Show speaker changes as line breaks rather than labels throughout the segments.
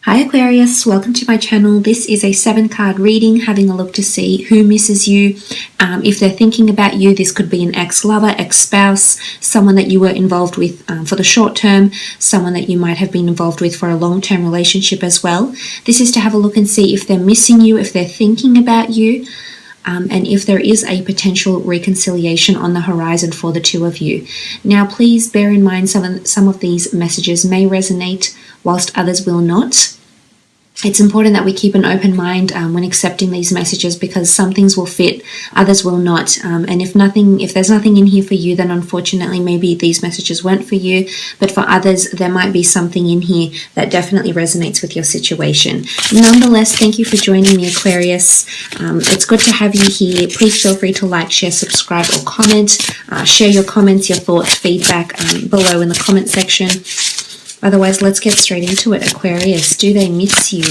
Hi Aquarius, welcome to my channel. This is a 7-card reading, having a look to see who misses you. If they're thinking about you, this could be an ex-lover, ex-spouse, someone that you were involved with for the short term, someone that you might have been involved with for a long-term relationship as well. This is to have a look and see if they're missing you, if they're thinking about you, and if there is a potential reconciliation on the horizon for the two of you. Now, please bear in mind some of these messages may resonate whilst others will not. It's important that we keep an open mind when accepting these messages, because some things will fit, others will not. And if there's nothing in here for you, then unfortunately maybe these messages weren't for you. But for others, there might be something in here that definitely resonates with your situation. Nonetheless, thank you for joining me, Aquarius. It's good to have you here. Please feel free to like, share, subscribe, or comment. Share your comments, your thoughts, feedback below in the comment section. Otherwise, let's get straight into it. Aquarius, do they miss you?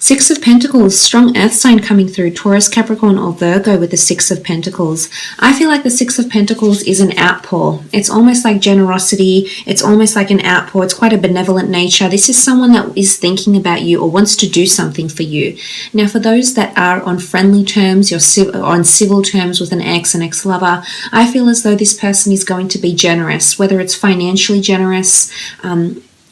Six of Pentacles, strong earth sign coming through, Taurus, Capricorn, or Virgo with the Six of Pentacles. I feel like the Six of Pentacles is an outpour. It's almost like generosity. It's almost like an outpour. It's quite a benevolent nature. This is someone that is thinking about you or wants to do something for you. Now, for those that are on friendly terms, or on civil terms with an ex-lover, I feel as though this person is going to be generous, whether it's financially generous,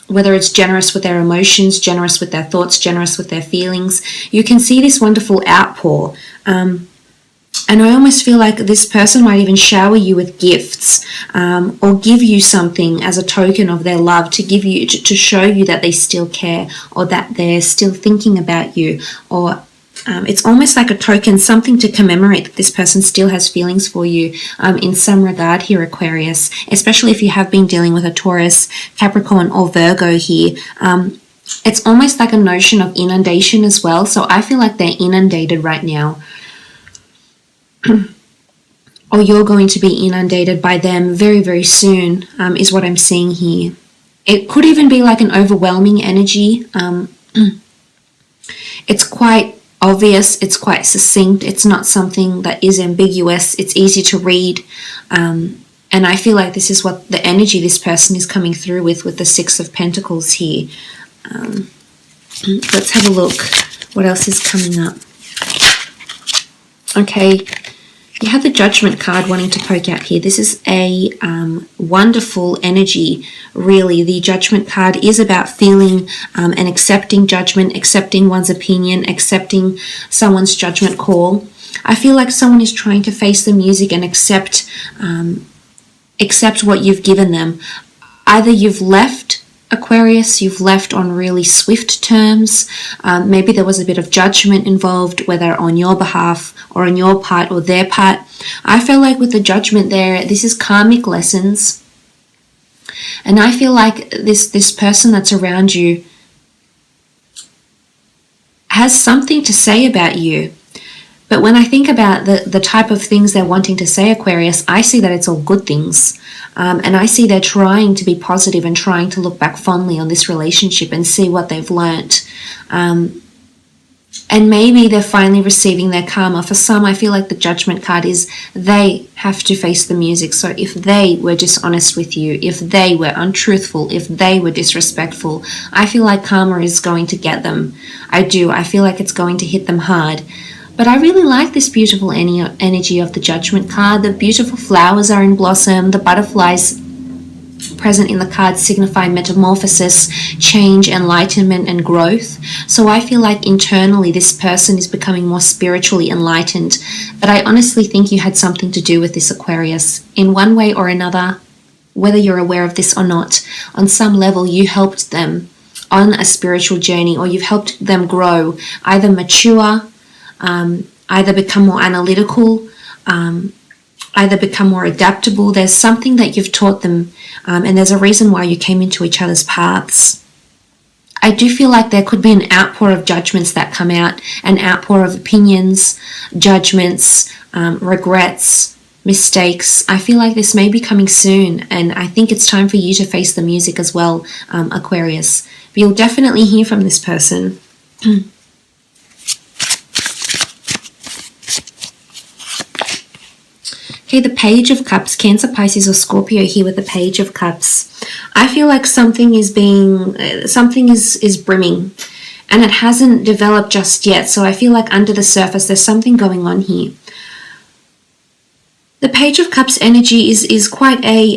whether it's generous with their emotions, generous with their thoughts, generous with their feelings. You can see this wonderful outpour. And I almost feel like this person might even shower you with gifts, or give you something as a token of their love, to give you, to show you that they still care, or that they're still thinking about you, or it's almost like a token, something to commemorate that this person still has feelings for you in some regard here, Aquarius, especially if you have been dealing with a Taurus, Capricorn, or Virgo here. It's almost like a notion of inundation as well. So I feel like they're inundated right now. Or you're going to be inundated by them very, very soon, is what I'm seeing here. It could even be like an overwhelming energy. It's quite obvious, it's quite succinct, it's not something that is ambiguous, it's easy to read, and I feel like this is what the energy this person is coming through with the Six of Pentacles here. Let's have a look what else is coming up. Okay, you have the Judgment card wanting to poke out here. This is a wonderful energy, really. The Judgment card is about feeling and accepting judgment, accepting one's opinion, accepting someone's judgment call. I feel like someone is trying to face the music and accept what you've given them. Either you've left, Aquarius, you've left on really swift terms. Maybe there was a bit of judgment involved, whether on your behalf or on your part or their part. I feel like with the Judgment there, this is karmic lessons. And I feel like this person that's around you has something to say about you. But when I think about the type of things they're wanting to say, Aquarius, I see that it's all good things. And I see they're trying to be positive and trying to look back fondly on this relationship and see what they've learnt. And maybe they're finally receiving their karma. For some, I feel like the Judgment card is they have to face the music. So if they were dishonest with you, if they were untruthful, if they were disrespectful, I feel like karma is going to get them. I do. I feel like it's going to hit them hard. But I really like this beautiful energy of the Judgment card. The beautiful flowers are in blossom. The butterflies present in the card signify metamorphosis, change, enlightenment, and growth. So I feel like internally this person is becoming more spiritually enlightened. But I honestly think you had something to do with this, Aquarius. In one way or another, whether you're aware of this or not, on some level you helped them on a spiritual journey, or you've helped them grow, either mature, either become more analytical, either become more adaptable. There's something that you've taught them, and there's a reason why you came into each other's paths. I do feel like there could be an outpour of judgments that come out, an outpour of opinions, judgments, regrets, mistakes. I feel like this may be coming soon, and I think it's time for you to face the music as well, Aquarius. But you'll definitely hear from this person. Okay, the Page of Cups, Cancer, Pisces, or Scorpio here with the Page of Cups. I feel like something is brimming, and it hasn't developed just yet. So I feel like under the surface, there's something going on here. The Page of Cups energy is quite a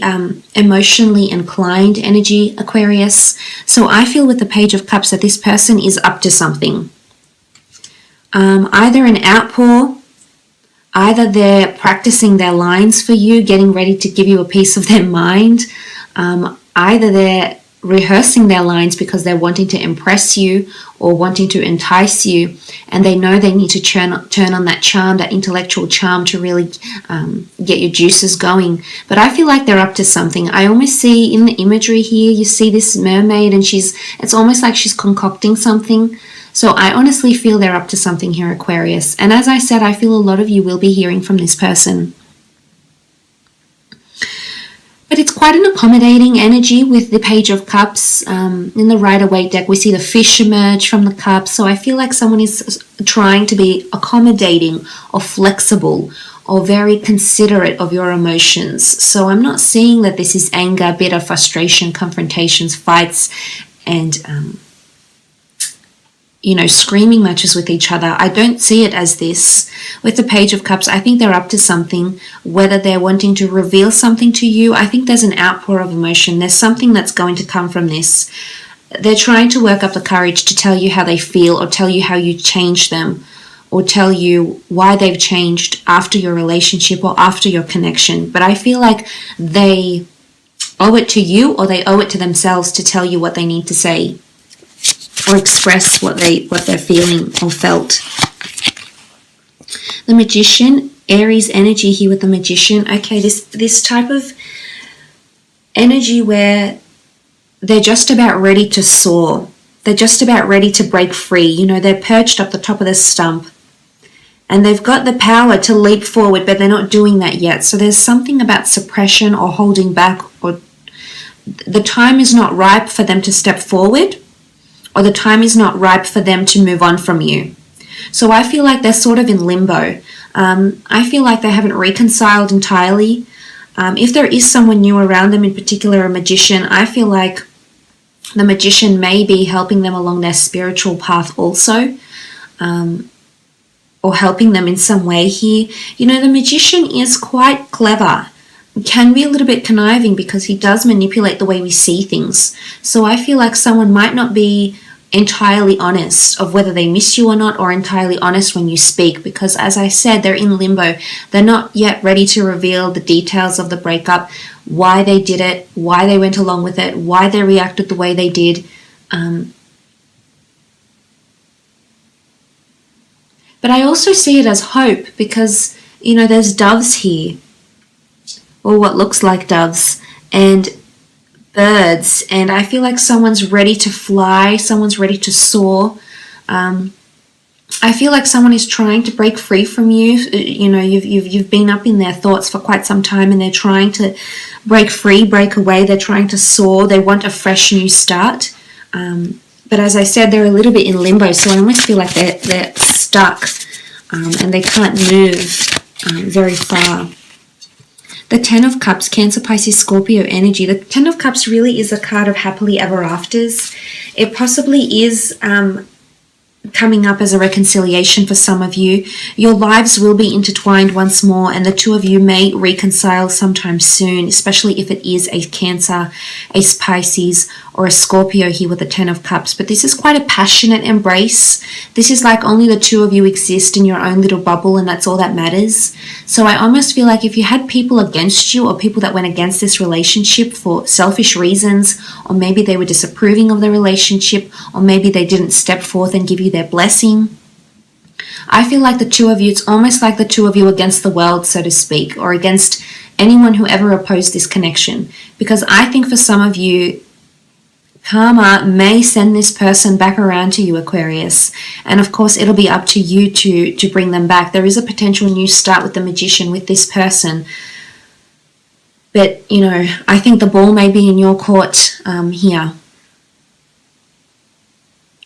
emotionally inclined energy, Aquarius. So I feel with the Page of Cups that this person is up to something. Either an outpour, either they're practicing their lines for you, getting ready to give you a piece of their mind. Either they're rehearsing their lines because they're wanting to impress you or wanting to entice you, and they know they need to turn on that charm, that intellectual charm, to really get your juices going. But I feel like they're up to something. I almost see in the imagery here, you see this mermaid, and it's almost like she's concocting something. So I honestly feel they're up to something here, Aquarius. And as I said, I feel a lot of you will be hearing from this person. But it's quite an accommodating energy with the Page of Cups. In the Rider-Waite deck, we see the fish emerge from the cups. So I feel like someone is trying to be accommodating or flexible or very considerate of your emotions. So I'm not seeing that this is anger, bitter, frustration, confrontations, fights, and screaming matches with each other. I don't see it as this. With the Page of Cups, I think they're up to something, whether they're wanting to reveal something to you. I think there's an outpour of emotion. There's something that's going to come from this. They're trying to work up the courage to tell you how they feel, or tell you how you changed them, or tell you why they've changed after your relationship or after your connection. But I feel like they owe it to you, or they owe it to themselves to tell you what they need to say, or express what they're feeling or felt. The Magician, Aries energy here with the Magician. Okay, this type of energy where they're just about ready to soar. They're just about ready to break free. They're perched up the top of the stump, and they've got the power to leap forward, but they're not doing that yet. So there's something about suppression or holding back, or the time is not ripe for them to step forward, or the time is not ripe for them to move on from you. So I feel like they're sort of in limbo. I feel like they haven't reconciled entirely. If there is someone new around them, in particular a magician, I feel like the magician may be helping them along their spiritual path also, or helping them in some way here. The magician is quite clever. Can be a little bit conniving because he does manipulate the way we see things. So I feel like someone might not be entirely honest of whether they miss you or not, or entirely honest when you speak, because as I said, they're in limbo. They're not yet ready to reveal the details of the breakup, why they did it, why they went along with it, why they reacted the way they did. But I also see it as hope, because there's doves here, or what looks like doves, and birds, and I feel like someone's ready to fly, someone's ready to soar. I feel like someone is trying to break free from you. You've been up in their thoughts for quite some time, and they're trying to break free, break away. They're trying to soar. They want a fresh new start. But as I said, they're a little bit in limbo, so I almost feel like they're stuck, and they can't move very far. The Ten of Cups, Cancer, Pisces, Scorpio energy. The Ten of Cups really is a card of happily ever afters. It possibly is coming up as a reconciliation for some of you. Your lives will be intertwined once more, and the two of you may reconcile sometime soon, especially if it is a Cancer, a Pisces, or a Scorpio here with the Ten of Cups. But this is quite a passionate embrace. This is like only the two of you exist in your own little bubble, and that's all that matters. So I almost feel like if you had people against you, or people that went against this relationship for selfish reasons, or maybe they were disapproving of the relationship, or maybe they didn't step forth and give you their blessing, I feel like the two of you, it's almost like the two of you against the world, so to speak, or against anyone who ever opposed this connection. Because I think for some of you, karma may send this person back around to you, Aquarius. And of course, it'll be up to you to bring them back. There is a potential new start with the Magician, with this person. But, I think the ball may be in your court here.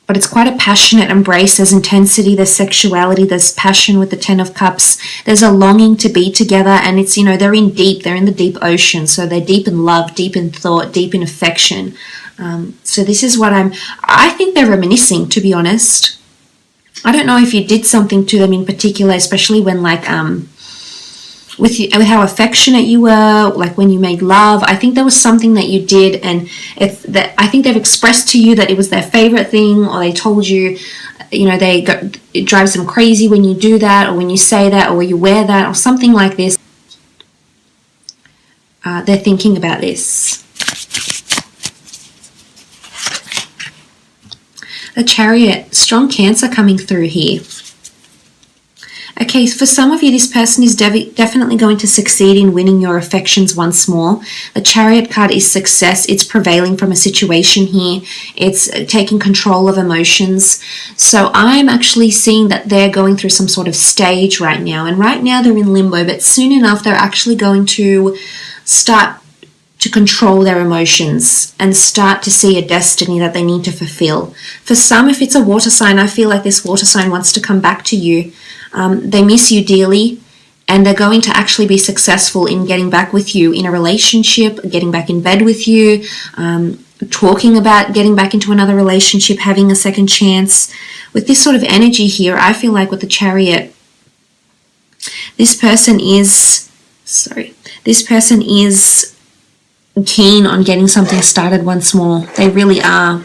but it's quite a passionate embrace. There's intensity, there's sexuality, there's passion with the Ten of Cups. There's a longing to be together, and it's, you know, they're in the deep ocean. So they're deep in love, deep in thought, deep in affection. So this is what I think they're reminiscing, to be honest. I don't know if you did something to them in particular, especially when like, with how affectionate you were, like when you made love. I think there was something that you did, and I think they've expressed to you that it was their favorite thing, or they told you, you know, it drives them crazy when you do that, or when you say that, or when you wear that, or something like this. They're thinking about this. The Chariot, strong Cancer coming through here. Okay, for some of you, this person is definitely going to succeed in winning your affections once more. The Chariot card is success. It's prevailing from a situation here. It's taking control of emotions. So I'm actually seeing that they're going through some sort of stage right now. And right now they're in limbo, but soon enough they're actually going to start to control their emotions and start to see a destiny that they need to fulfill. For some, if it's a water sign, I feel like this water sign wants to come back to you. They miss you dearly, and they're going to actually be successful in getting back with you in a relationship, getting back in bed with you, talking about getting back into another relationship, having a second chance. With this sort of energy here, I feel like with the Chariot, this person is keen on getting something started once more. They really are.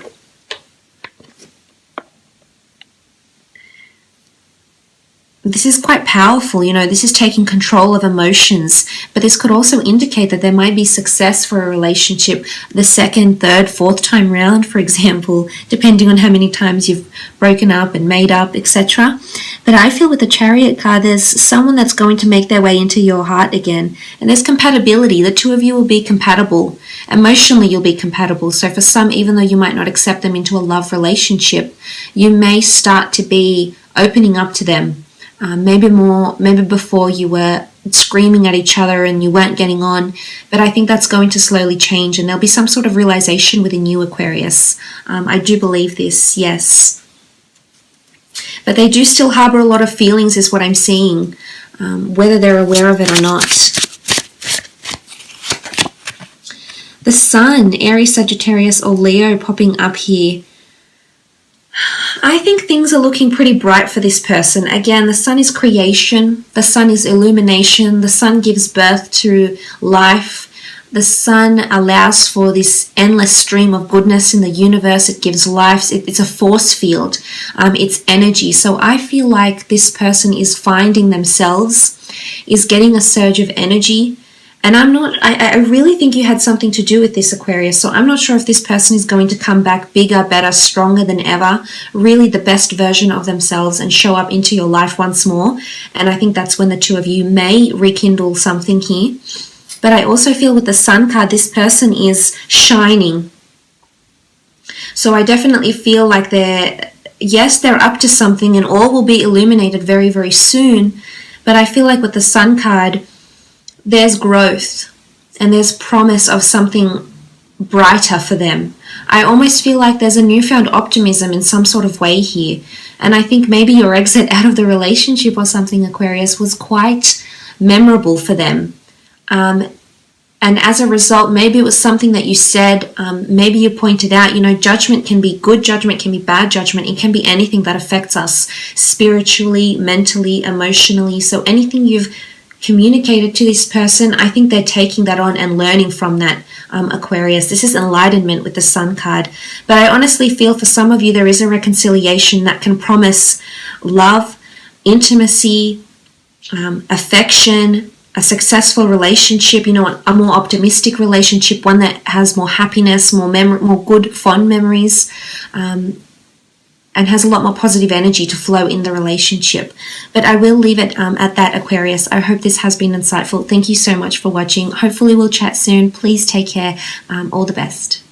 This is quite powerful, you know, this is taking control of emotions, but this could also indicate that there might be success for a relationship the second, third, fourth time round, for example, depending on how many times you've broken up and made up, etc. But I feel with the Chariot card, there's someone that's going to make their way into your heart again, and there's compatibility. The two of you will be compatible. Emotionally, you'll be compatible. So for some, even though you might not accept them into a love relationship, you may start to be opening up to them. Maybe before you were screaming at each other and you weren't getting on, but I think that's going to slowly change, and there'll be some sort of realization within you, Aquarius. I do believe this, yes. But they do still harbor a lot of feelings is what I'm seeing, whether they're aware of it or not. The Sun, Aries, Sagittarius, or Leo popping up here. I think things are looking pretty bright for this person. Again, the Sun is creation. The Sun is illumination. The Sun gives birth to life. The Sun allows for this endless stream of goodness in the universe. It gives life. It's a force field. It's energy. So I feel like this person is finding themselves, is getting a surge of energy. And I really think you had something to do with this, Aquarius. So I'm not sure if this person is going to come back bigger, better, stronger than ever, really the best version of themselves, and show up into your life once more. And I think that's when the two of you may rekindle something here. But I also feel with the Sun card, this person is shining. So I definitely feel like they're up to something, and all will be illuminated very, very soon. But I feel like with the Sun card, there's growth and there's promise of something brighter for them. I almost feel like there's a newfound optimism in some sort of way here. And I think maybe your exit out of the relationship or something, Aquarius, was quite memorable for them. And as a result, maybe it was something that you said, maybe you pointed out, you know, judgment can be good judgment, can be bad judgment. It can be anything that affects us spiritually, mentally, emotionally. So anything you've communicated to this person, I think they're taking that on and learning from that, Aquarius. This is enlightenment with the Sun card. But I honestly feel for some of you there is a reconciliation that can promise love, intimacy, affection, a successful relationship, you know, a more optimistic relationship, one that has more happiness, more good, fond memories, and has a lot more positive energy to flow in the relationship. But I will leave it at that, Aquarius. I hope this has been insightful. Thank you so much for watching. Hopefully we'll chat soon. Please take care. All the best.